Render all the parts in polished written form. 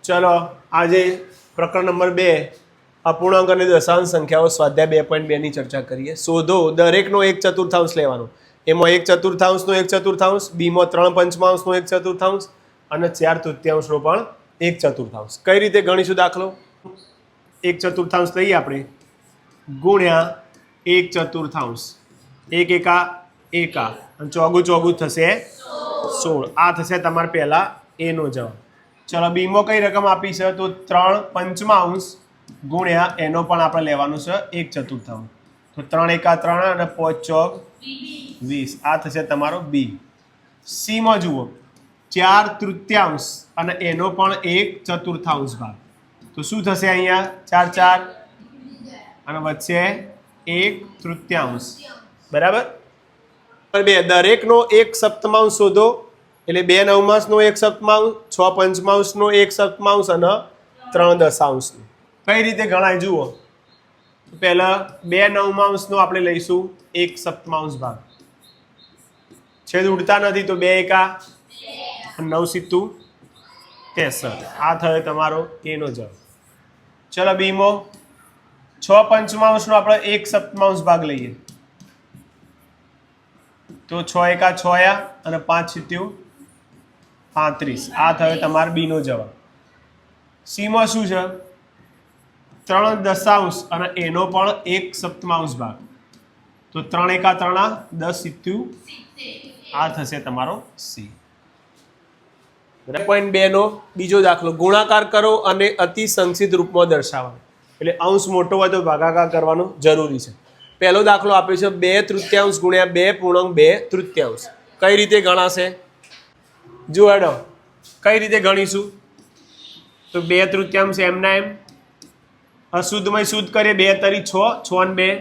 ચલો આજે પ્રકરણ નંબર 2 અપૂર્ણાંક અને દશાંશ સંખ્યાઓ સ્વાધ્યાય 2.2 ની ચર્ચા કરીએ. શોધો દરેકનો 1/4 લેવાનો. એમાં 1/4નો 1/4, બીમાં 3/5નો 1/4 અને 4/3નો પણ 1/4. કઈ રીતે ગણીશું દાખલો? 1/4 લઈએ આપણે ગુણ્યા 1/4, 1 એકા એકા અને ચોગું ચોગું થશે 16. આ થશે તમારે પહેલા એનો જવાબ. ચલો બીમાં કઈ રકમ આપી છે તો 3/5 ગુણ્યા એનો પણ આપણે લેવાનું છે 1/4. તો 3 એકા 3 અને 5 ચોક 20. આ થશે તમારો બી. સી માં જુઓ 4/3 અને એનો પણ 1/4 ભાગ. તો શું થશે અહીંયા 4 4 અને વચ્ચે 1/3. બરાબર. દરેકનો 1/7 શોધો. એટલે 2 નવમાંશનો 1/7, 6 પંચમાંશનો 1/7 અને 3 દશાંશનો. કઈ રીતે ગણાય જુઓ. પહેલા 2 નવમાંશનો આપણે લઈશું 1/7 ભાગ. છેદ ઉડતા નથી તો 2 એકા 9 સીતું 63. આ થયો તમારો એનો જવાબ. ચલો બીમો 6 પંચમાંશનો આપણે 1/7 ભાગ લઈએ તો 6 એકા 6 અને 5 સીતું 35. આ થયો તમારો બીનો જવાબ. સીમાં શું છે 3 દશાંશ અને એનો પણ 1/7 ભાગ. તો 3 એકા 3 10 સીતું. આ થશે તમારો સી. 2.2 નો બીજો દાખલો. ગુણાકાર કરો અને અતિ સંક્ષિપ્ત રૂપમાં દર્શાવવાનો. એટલે અંશ મોટો હોય તો ભાગાકાર કરવાનો જરૂરી છે. પહેલો દાખલો આપ્યો છે 2/3 ગુણ્યા 2.2. કઈ રીતે ગણાશે? જો હેડો કઈ રીતે ગણીશું તો 2/3 એમના એમ અશુદ્ધમાં શુદ્ધ કરીએ 2 તરી 6, 6 ને 2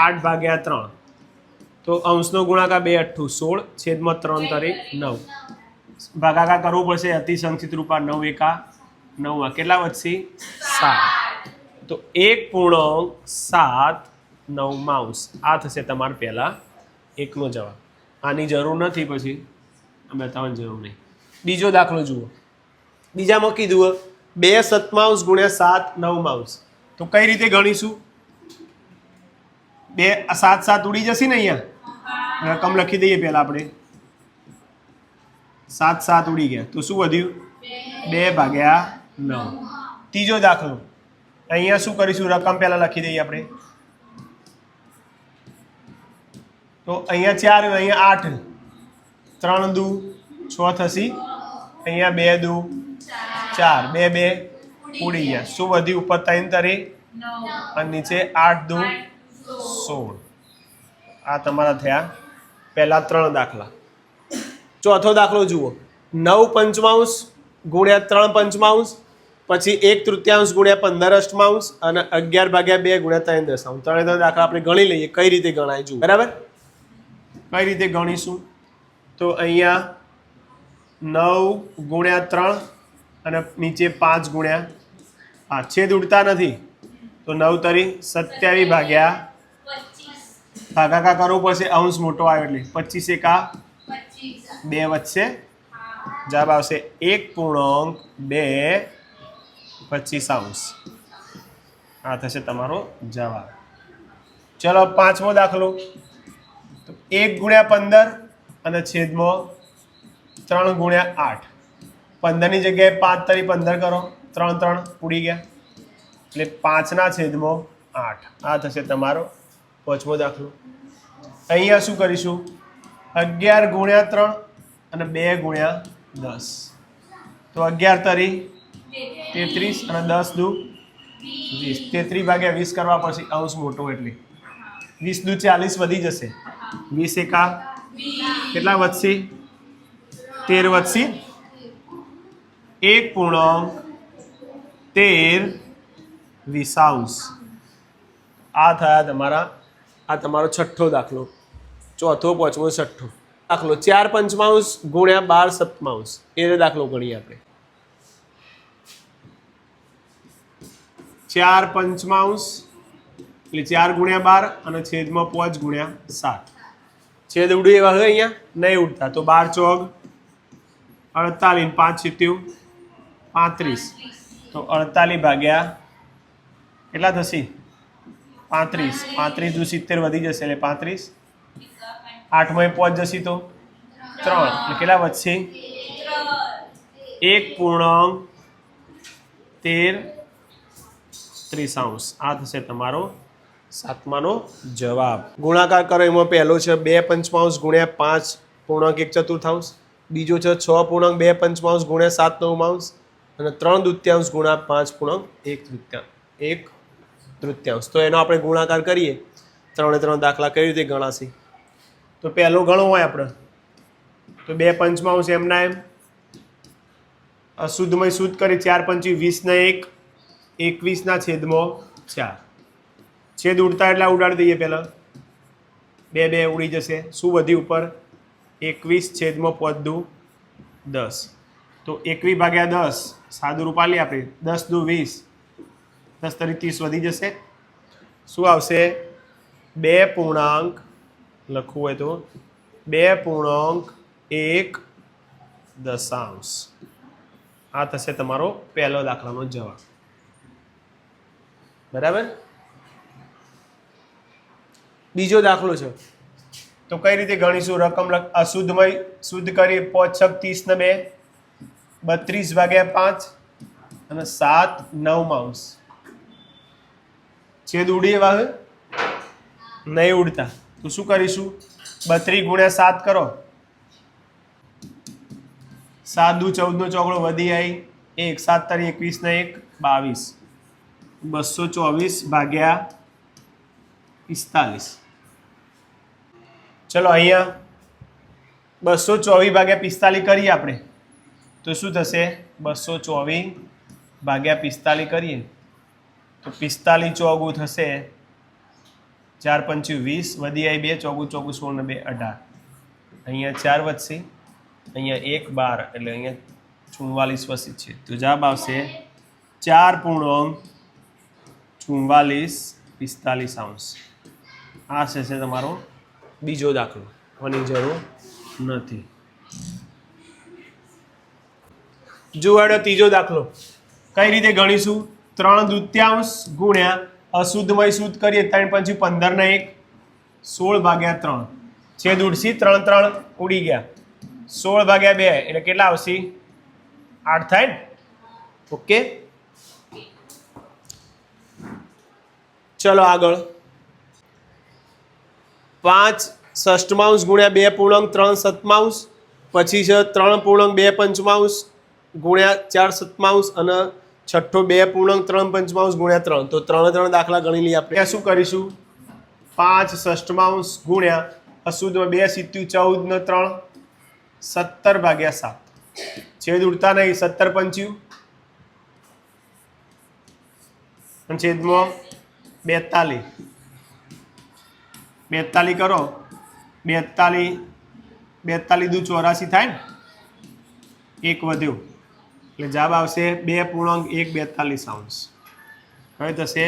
8/3. તો અંશનો ગુણાકાર 2 8 16 છેદમાં 3 તરી 9. ભાગાકાર કરવું પડશે અતિ સંક્ષિપ્ત રૂપા 9 એકા 9. કેટલા વધશે 7. તો 1.7 આ થશે તમારે પહેલા એકનો જવાબ. આની જરૂર નથી, પછી બતાવવાની જરૂર નહીં. બીજો દાખલો જુઓ. બીજામાં કીધું 2/7 ગુણ્યા 7/9. તો કઈ રીતે ગણીશું? 2 7 7 ઉડી જશે ને. અહીંયા રકમ લખી દઈએ પહેલા આપણે. 7 7 ઉડી ગયા તો શું વધ્યું 2/9. ત્રીજો દાખલો. અહીંયા શું કરીશું? રકમ પહેલા લખી દઈએ આપણે. તો અહીંયા 4 અહીંયા 8. 3 દુ 6 થશે. અહીંયા 2 દુ 4. 2 2 ઉડી ગયા. શું વધ્યું? ઉપર 3 તરી અને નીચે 8 દુ 16. આ તમારા થયા પહેલા 3 દાખલા. ચોથો દાખલો જુઓ. 9/5 ગુણ્યા 3/5, પછી 1/3 ગુણ્યા 15/8 અને 11/2 ગુણ્યા 3 દશાંશ. 3 દાખલા આપણે ગણી લઈએ કઈ રીતે ગણાય જુઓ. બરાબર. કઈ રીતે ગણીશું તો અહીંયા 9 ગુણ્યા 3 અને નીચે 5 ગુણ્યા 5. છેદ ઉડતા નથી તો 9 તરી 27 ભાગ્યા ભાગાકાર કરવો પડશે. અંશ મોટો આવ્યો એટલે 25 એકા 2 વચ્ચે જવાબ આવશે 1.225. આ થશે તમારો જવાબ. ચલો પાંચમો દાખલો. 1 ગુણ્યા 15 અને છેદમાં 3 ગુણ્યા 8. 15 ની જગ્યાએ 5 તરી 15 કરો. 3 3 ઉડી ગયા એટલે 5 છેદમાં 8. આ થશે તમારો પાંચમો દાખલો. અહીંયા શું કરીશું? 11 ગુણ્યા 3 અને 2 ગુણ્યા 10. તો 11 તરી 33 અને 10 દુ 20. 33/20 કરવા પડશે. અંશ મોટો એટલે 20 દુ 40 વધી જશે. 20 એકા કેટલા વધશે? 13 વધશે. 1.13. આ થયા તમારા. આ તમારો છઠ્ઠો દાખલો. ચોથો, પાંચમો, છઠ્ઠો દાખલો. 4/5 ગુણ્યા 12/7. એ દાખલો ગણીએ આપણે. 4/5 એટલે 4 ગુણ્યા 12 અને છેદમાં 5 ગુણ્યા 7. છેદ ઉડે એવા હોય અહીંયા નહીં ઉડતા તો 12 ચોક 48 5 સીત્યું 35 તો 48 ભાગ્યા કેટલા થશે 35 35 દુ 70 વધી જશે એટલે 35 8 માં 5 જશે તો 3 એટલે કેટલા વધશે 1.13 આ થશે તમારો 7માનો જવાબ ગુણાકાર કરો એમાં પહેલો છે 2/5 ગુણ્યા 5 પૂર્ણાંક 1/4 બીજો છે 6.2/5 ગુણ્યા 7/9 અને 3/2 ગુણ્યા 5.1/3 1/3 તો એનો આપણે ગુણાકાર કરીએ 3 3 દાખલા કઈ રીતે ગણાશે તો પહેલો ગણો હોય આપણે તો 2/5 એમના એમ અશુદ્ધમાં શુદ્ધ કરી 4 × 5 = 20 ને 1 21 ના છેદમાં 4 છેદ ઉડતા એટલા ઉડાડી દઈએ પહેલા 2 2 ઉડી જશે શું વધી ઉપર 21/5 10 તો 21/10 સાદું રૂપ આલી આપણે 10 દુ 20 10 તરી 30 વધી જશે શું આવશે 2 પૂર્ણાંક લખવું હોય તો 2.1 દશાંશ આ થશે તમારો પહેલો દાખલાનો જવાબ બરાબર બીજો દાખલો છે તો કઈ રીતે ગણીશું રકમ અશુદ્ધમાં શુદ્ધ કરીએ 5 × 6 ને 2 32/5 અને 7/9 છેદ ઉડી વાહ નહીં ઉડતા તો શું કરીશું 32 × 7 કરો 7 દુ 14 નો ચોકડો વધી આવી 1 7 તારી 21 ને 1 22 224/45 ચલો અહીંયા 224/45 કરીએ આપણે તો શું થશે 224/45 કરીએ તો 45 ચોગું થશે 4 × 5 = 20 વધી આવી 2 ચોગું 16 ને 2 18 અહીંયા 4 વધશે અહીંયા 1 12 એટલે અહીંયા 44 વધશે છે તો જવાબ આવશે 4.4445 આ થશે તમારો બીજો દાખલો આની જરૂર નથી જોવાડો ત્રીજો દાખલો કઈ રીતે ગણીશું 3/2 ગુણ્યા અશુદ્ધમાં શુદ્ધ કરીએ 3 × 5 = 15 ને 1 16/3 છેદ ઉડશી 3 3 ઉડી ગયા 16/2 એટલે કેટલા આવશે 8 થાય ને ઓકે ચલો આગળ 5 ષષ્ઠમાંશ ગુણ્યા 2.3 પછી છે 3.2 ગુણ્યા 4 સપ્તમાંશ અને છઠ્ઠો 2.3 ગુણ્યા 3 તો 3 દાખલા ગણી લઈએ આપણે શું કરીશું 5 ષષ્ઠમાંશ ગુણ્યા અશુદ્ધમાં 2 × 14 ને 3 17/7 છેદ ઉડતા નહીં 17 × 5 છેદમાં 42 કરો 42 દુ 84 થાય ને 1 વધ્યો એટલે જવાબ આવશે 2.142 હવે થશે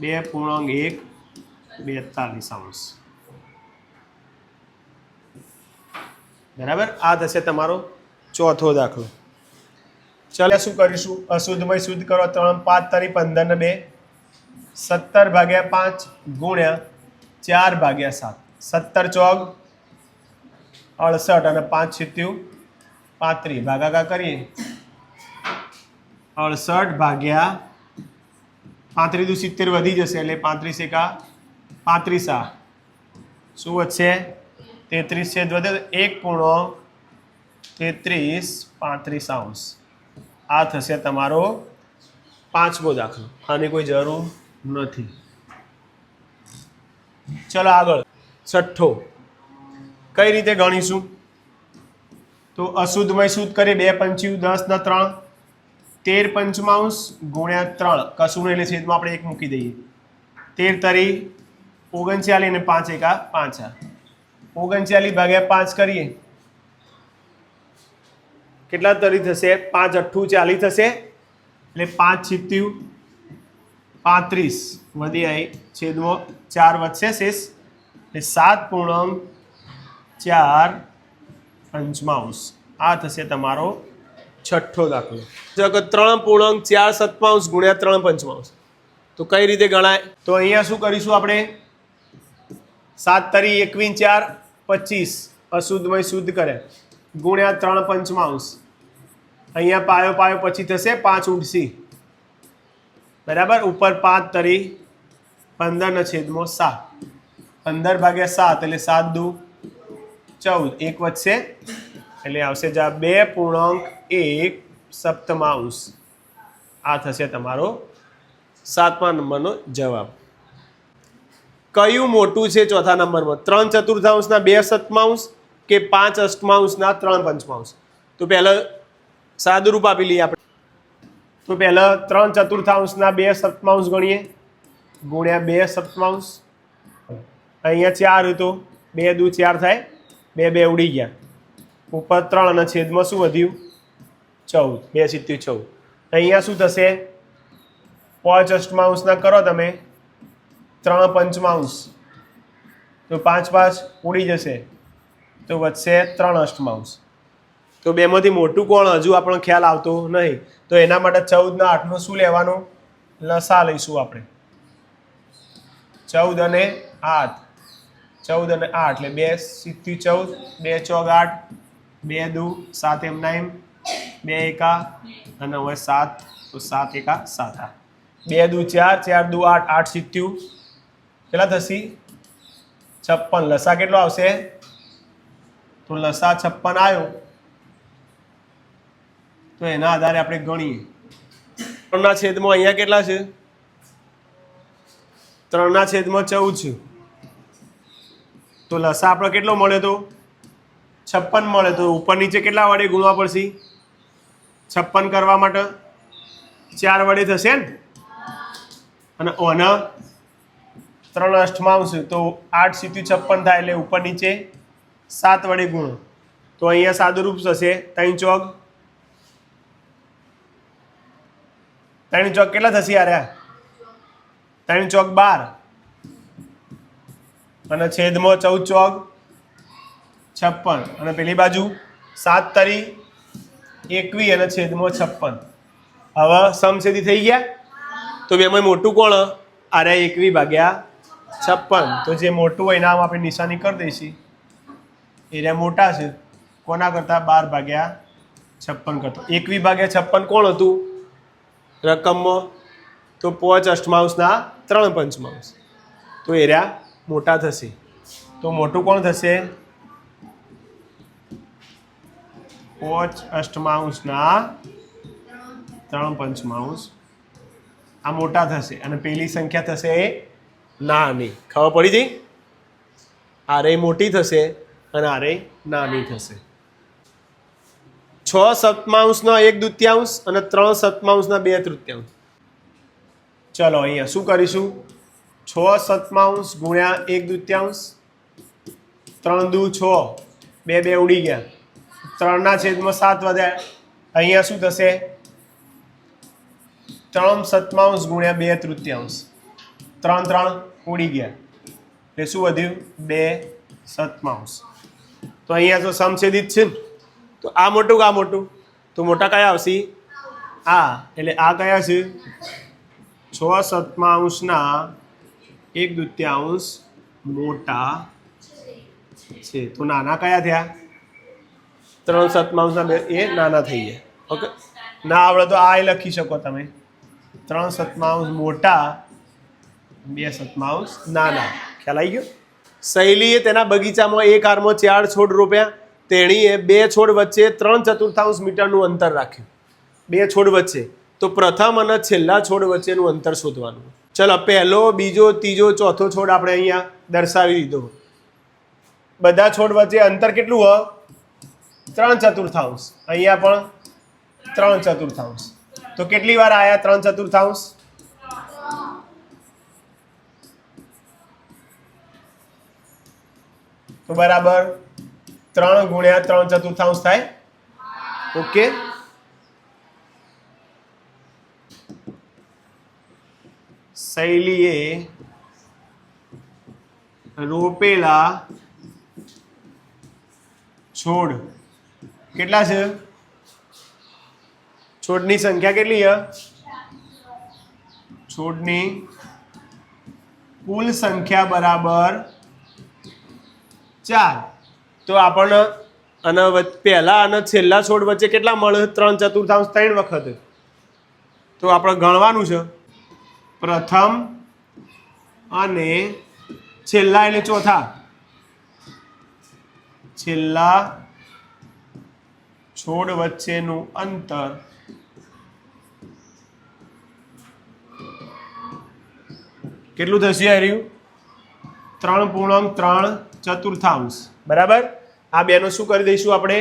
2.142 બરાબર આ થશે તમારો ચોથો દાખલો ચાલો શું કરીશું અશુદ્ધમાં શુદ્ધ કરો 3 5 તારી 15 ને 2 17/5 ગુણ્યા 4/7 17 ચોગ 68 અને 5 × 35 ભાગાકાર કરીએ 68/35 દુ 70 વધી જશે એટલે 35 × 35 આ શું વધશે 33 છેદ વધે 1.3335 આ થશે તમારો પાંચમો દાખલો આની કોઈ જરૂર નથી ચલો આગળ છઠ્ઠો કઈ રીતે ગણીશું તો અશુદ્ધમાં શુદ્ધ કરીએ 2 × 5 = 10 ને 3 13 ગુણ્યા 3 કશું નહીં એટલે છેદમાં આપણે 1 મૂકી દઈએ 13 તારી 39 ને 5 × 5 39/5 કરીએ કેટલા તરી થશે 5 × 8 = 40 થશે એટલે 5 × 35 વધી આવી છેદમાં 4 વધશે શેષ એટલે 7.4 આ થશે તમારો છઠ્ઠો દાખલો. જો કે 3.4 ગુણ્યા 3 પંચમાંશ. તો કઈ રીતે ગણાય? તો અહીંયા શું કરીશું આપણે? 7 તરી 21 4 25 અશુદ્ધમય શુદ્ધ કરે ગુણ્યા 3 પંચમાંશ. અહીંયા પાયો પાયો પછી થશે 5 ઉડસી બરાબર. ઉપર 5 તરી 15/7 15/7 એટલે 7 દુ 14 એક વધશે એટલે આવશે જવાબ 2.1 સપ્તમાંશ. આ થશે તમારો 7મા નંબરનો જવાબ. કયું મોટું છે ચોથા નંબરમાં? 3/4 2 સપ્તમાંશ કે 5 અષ્ટમાંશના 3 પંચમાંશ? તો પહેલા સાદું રૂપ આપી લઈએ આપણે. તો પહેલા 3/4 2 સપ્તમાંશ ગણીએ ગુણ્યા 2 સપ્તમાંશ. અહીંયા 4 હતો 2 દુ 4 થાય 2 2 ઉડી ગયા. ઉપર 3 અને છેદમાં શું વધ્યું? 14 2 × 14. અહીંયા શું થશે? 5 અષ્ટમાંશના કરો તમે 3 પંચમાંશ તો 5 5 ઉડી જશે તો વધશે 3 અષ્ટમાંશ. તો બેમાંથી મોટું કોણ? હજુ આપણને ખ્યાલ આવતો નહીં. તો એના માટે 14 અને 8નો શું લેવાનું? લસા લઈશું આપણે. 14 અને 8 14 અને 8 એટલે 2 × 14 2 × 4 8 2 દુ 7 એમના એમ 2 એકા અને હવે 7 તો 7 એકા 7 2 દુ 4 4 દુ 8 8 × 7 કેટલા થશે? 56. લસા કેટલો આવશે? તો લસા 56 આવ્યો તો એના આધારે આપણે ગણીએ. 3ના છેદમાં અહીંયા કેટલા છે? 3ના છેદમાં 14 છે. તો લસા આપણો કેટલો મળે? તો 56 મળે. તો ઉપર નીચે કેટલા વડે ગુણવા પડશે? 56 કરવા માટે 4 વડે થશે ને. અને ઓના 3 અષ્ટમાંશ તો 8 × 56 થાય એટલે ઉપર નીચે 7 વડે ગુણો. તો અહીંયા સાદું રૂપ થશે 3 ચોક 3 ચોક કેટલા થશે યાર? 3 ચોક 12 અને છેદમાં 14 ચોક 56 અને પેલી બાજુ 7 તરી 21 અને છેદમાં 56. હવે સમછેદી થઈ ગયા. તો બેમાં મોટું કોણ? આરે 21/56. તો જે મોટું હોય એના આપણે નિશાની કરી દઈશું. એરિયા મોટા છે કોના કરતાં? 12/56 કરતા. 21/56 કોણ હતું રકમમાં? તો 5 અષ્ટમાંશના 3 પંચમાંશ. તો એરિયા મોટા થશે. તો મોટું કોણ થશે? 5 અષ્ટમાંશના 3 પંચમાંશ. આ મોટા થશે અને પેલી સંખ્યા થશે એ નાની. ખબર પડી જઈ? આરે મોટી થશે અને આરે નાની થશે. 6 સપ્તમાંશના 1/2 અને 3 સપ્તમાંશના 2/3. ચલો અહીંયા શું કરીશું? 6 સપ્તમાંશ ગુણ્યા 1/2 3 દુ 6 2 2 ઉડી ગયા. 3ના છેદમાં 7 વધ્યા. અહીંયા શું થશે? 3 સપ્તમાંશ ગુણ્યા 2/3 3 3 ઉડી ગયા એટલે શું વધ્યું? 2 સપ્તમાંશ. તો અહીંયા તો સમછેદિત છે ને. તો આ મોટું કે આ મોટું? તો મોટા કયા આવશે? આ. એટલે આ કયા છે? 6 સપ્તમાંશના 1/2 મોટા છે. તો નાના કયા થયા? 3 સપ્તમાંશના 2 એ નાના થઈ ગયા. ઓકે. ના આવડે તો આ લખી શકો તમે. 3 સપ્તમાંશ મોટા 2 સપ્તમાંશ નાના. ખ્યાલ આવી ગયો? શૈલીએ તેના બગીચામાં એક હારમાં 4 છોડ રોપ્યા. તેણીએ 2 છોડ વચ્ચે 3/4 મીટરનું અંતર રાખ્યું. 2 છોડ વચ્ચે. તો પ્રથમ અને છેલ્લા છોડ વચ્ચેનું અંતર શોધવાનું. ચલો પહેલો બીજો ત્રીજો ચોથો છોડ આપણે અહીંયા દર્શાવી દીધો. બધા છોડ વચ્ચે અંતર કેટલું હોય? 3/4. અહીંયા પણ 3/4. તો કેટલી વાર આયા 3/4? તો બરાબર 3 ગુણ્યા 3/4 થાય. ઓકે. શૈલીએ રોપેલા છોડ કેટલા છે? છોડની સંખ્યા કેટલી છે? છોડની કુલ સંખ્યા બરાબર 4. તો આપણને અને પહેલા અને છેલ્લા છોડ વચ્ચે કેટલા મળે? 3/4 3 વખત. તો આપણે ગણવાનું છે પ્રથમ અને છેલ્લા એટલે ચોથા. છેલ્લા છોડ વચ્ચેનું અંતર કેટલું થશે? હાર્યું 3.3/4. બરાબર. આ બેનો શું કરી દઈશું આપણે?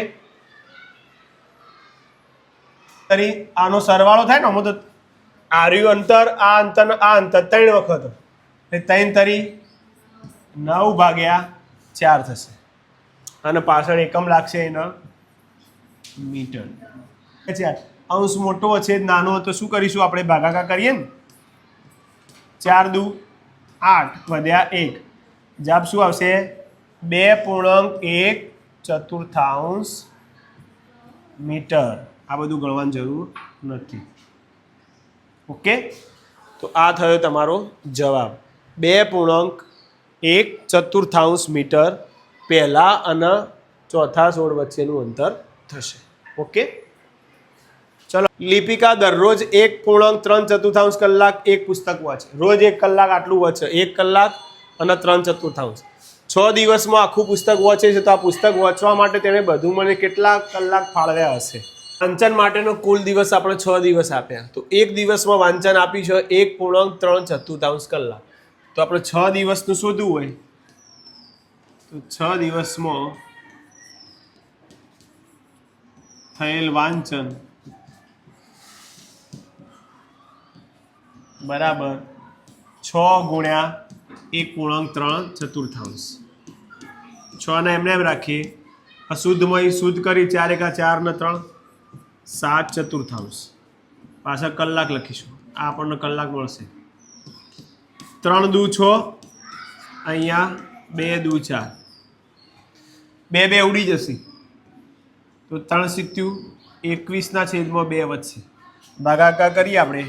આનો સરવાળો થાય ને આમાં તો આર્યું અંતર આ અંતર 3 વખત એટલે 3 તરી 9/4 થશે. અને પાછળ એકમ લાગશે એના મીટર. અંશ મોટો છે નાનો તો શું કરીશું આપણે? ભાગાકાર કરીએ ને. 4 દુ 8 વધ્યા 1. જવાબ શું આવશે? 2.1/4 મીટર. આ બધું ગણવાની જરૂર નથી. ઓકે, તો આ થયો તમારો જવાબ. 2.1/4 મીટર પહેલા અને ચોથા છોડ વચ્ચેનું અંતર થશે. ઓકે, ચલો. લિપિકા દરરોજ 1.3/4 કલાક એક પુસ્તક વાંચે. રોજ 1 કલાક આટલું વાંચે. 1 કલાક અને 3/4. 6 દિવસમાં આખું પુસ્તક વાંચે છે. તો આ પુસ્તક વાંચવા માટે તેણે બધું મને કેટલા કલાક ફાળવ્યા હશે? વાંચન માટેનો કુલ દિવસ આપણે 6 દિવસ આપ્યા. તો એક દિવસમાં વાંચન આપી છે 1.3/4 કલાક. તો આપણે 6 દિવસનું શોધવું હોય તો 6 દિવસમાં થયેલ વાંચન બરાબર 6 ગુણ્યા 1.3/4. 6 ને એમને એમ રાખીએ. અશુદ્ધમાં શુદ્ધ કરી 4 × 4 ને 3 7/4. પાછા કલાક લખીશું. આ આપણને કલાક મળશે. 3 દુ 6 અહીંયા 2 દુ 4. 2 ઉડી જશે તો 3 × 21/2 વધશે. ભાગાકાર કરીએ આપણે.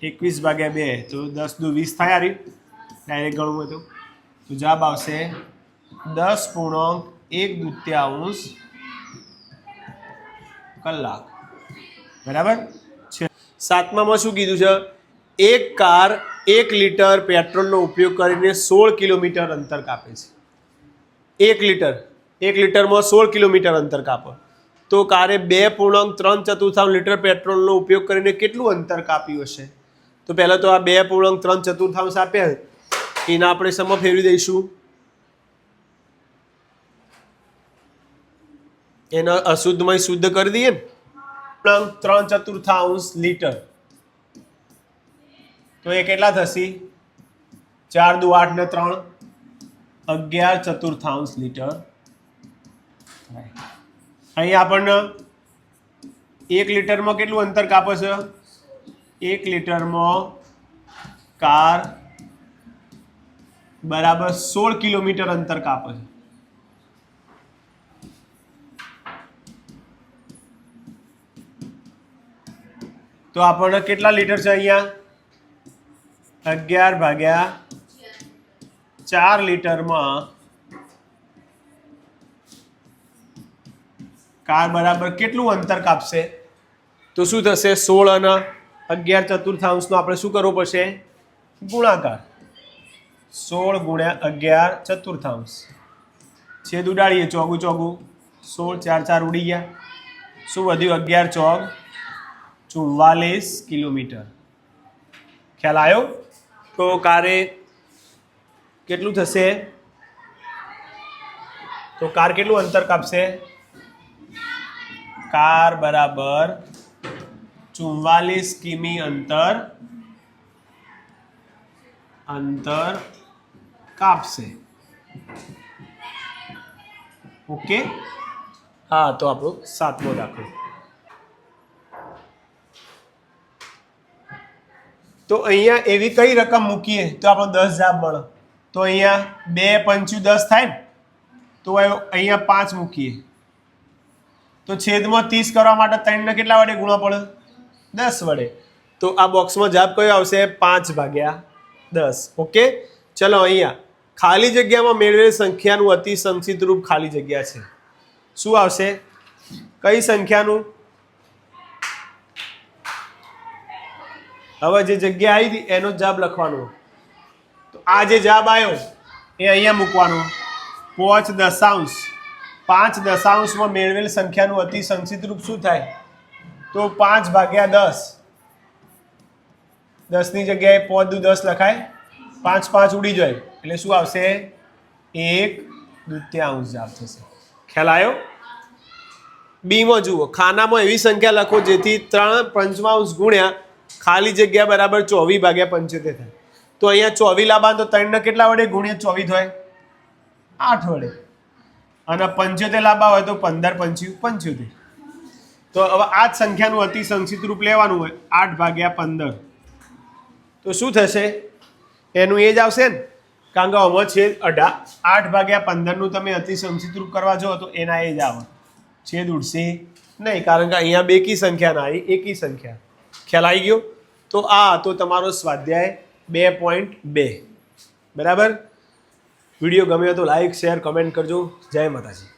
21/2 તો 10 દુ 20 થાય. ડાયરેક્ટ ગણવું હોય તો જવાબ આવશે 10.1/2 કલાક. બરાબર છે. 7મામાં શું કીધું છે? એક કાર 1 લીટર પેટ્રોલનો ઉપયોગ કરીને 16 કિલોમીટર અંતર કાપે છે. 1 લીટરમાં 16 કિલોમીટર અંતર કાપે. તો કારે 2.3/4 લીટર પેટ્રોલનો ઉપયોગ કરીને કેટલું અંતર કાપ્યું હશે? તો પહેલાં તો આ 2.3/4 આપ્યા એના આપણે સમા ફેરવી દઈશું. એના અશુદ્ધમાં શુદ્ધ કરી દઈએ ને. 3/4 લીટર તો એ કેટલા થશે? 4 દુ 8 ને 3 11/4 લીટર. અહીં આપણને 1 લીટરમાં કેટલું અંતર કાપે છે? 1 લીટરમાં કાર બરાબર 16 કિલોમીટર અંતર કાપે છે. તો આપણને કેટલા લીટર છે? અહીંયા 11/4 લીટરમાં કાર બરાબર કેટલું અંતર કાપશે? તો શું થશે? 16 અને 11/4 નો આપણે શું કરવો પડશે? ગુણાકાર. 16 ગુણ્યા 11/4. છેદ ઉડાડીએ. ચોગું 16 4 4 ઉડી ગયા. શું વધ્યું? 11 ચોક 44 કિલોમીટર. ખ્યાલ આવ્યો? તો કારે કેટલું થશે? તો કાર કેટલું અંતર કાપશે? કાર બરાબર 44 કિમી અંતર કાપશે. ઓકે, હા. તો આપણો 7મો દાખલો. તો અહીંયા એવી કઈ રકમ મૂકીએ તો આપણો 10 જવાબ મળે? તો અહીંયા 2 પંચું 10 થાય ને. તો અહીંયા 5 મૂકીએ તો છેદમાં 30 કરવા માટે 3 ને કેટલા વડે ગુણવા પડે? 10 વડે. તો આ બોક્સમાં જવાબ કયો આવશે? 5/10. ઓકે, ચલો અહીંયા ખાલી જગ્યામાં મેળવેલ સંખ્યાનું અતિ સંક્ષિપ્ત રૂપ ખાલી જગ્યા છે. શું આવશે? કઈ સંખ્યાનું? હવે જે જગ્યા આવી હતી એનો જવાબ લખવાનો. તો આ જે જવાબ આવ્યો એ અહીંયા મૂકવાનો. 5 દશાંશમાં મેળવેલ સંખ્યાનું અતિ સંક્ષિપ્ત રૂપ શું થાય? તો 5/10. 10ની જગ્યાએ 5×10 લખાય. 5 ઉડી જાય એટલે શું આવશે? 1/2 જવાબ થશે. ખ્યાલ આવ્યો? બીમાં જુઓ, ખાનામાં એવી સંખ્યા લખો જેથી 3/5 ગુણ્યા ખાલી જગ્યા બરાબર 24/75 થાય. તો અહીંયા 24 લાવવાનું તો 3 ને કેટલા વડે ગુણ્યા 24 થાય? 8 વડે. અને 75 લાવવા હોય તો 15×5 = 75. તો હવે આ જ સંખ્યાનું અતિ સંક્ષિપ્ત રૂપ લેવાનું હોય 8/15. તો શું થશે? એનું એ જ આવશે ને, કારણ કે આમાં છેદ 8/15નું તમે અતિ સંક્ષિપ્ત રૂપ કરવા જાઓ તો એના એ જ આવે. છેદ ઉડશે નહીં, કારણ કે અહીંયા બેકી સંખ્યા ના આવી, એકી સંખ્યા. ખ્યાલ આવી ગયો? તો આ તો તમારો સ્વાધ્યાય 2.2. બરાબર. વિડીયો ગમ્યો તો લાઈક, શેર, કમેન્ટ કરજો. જય માતાજી.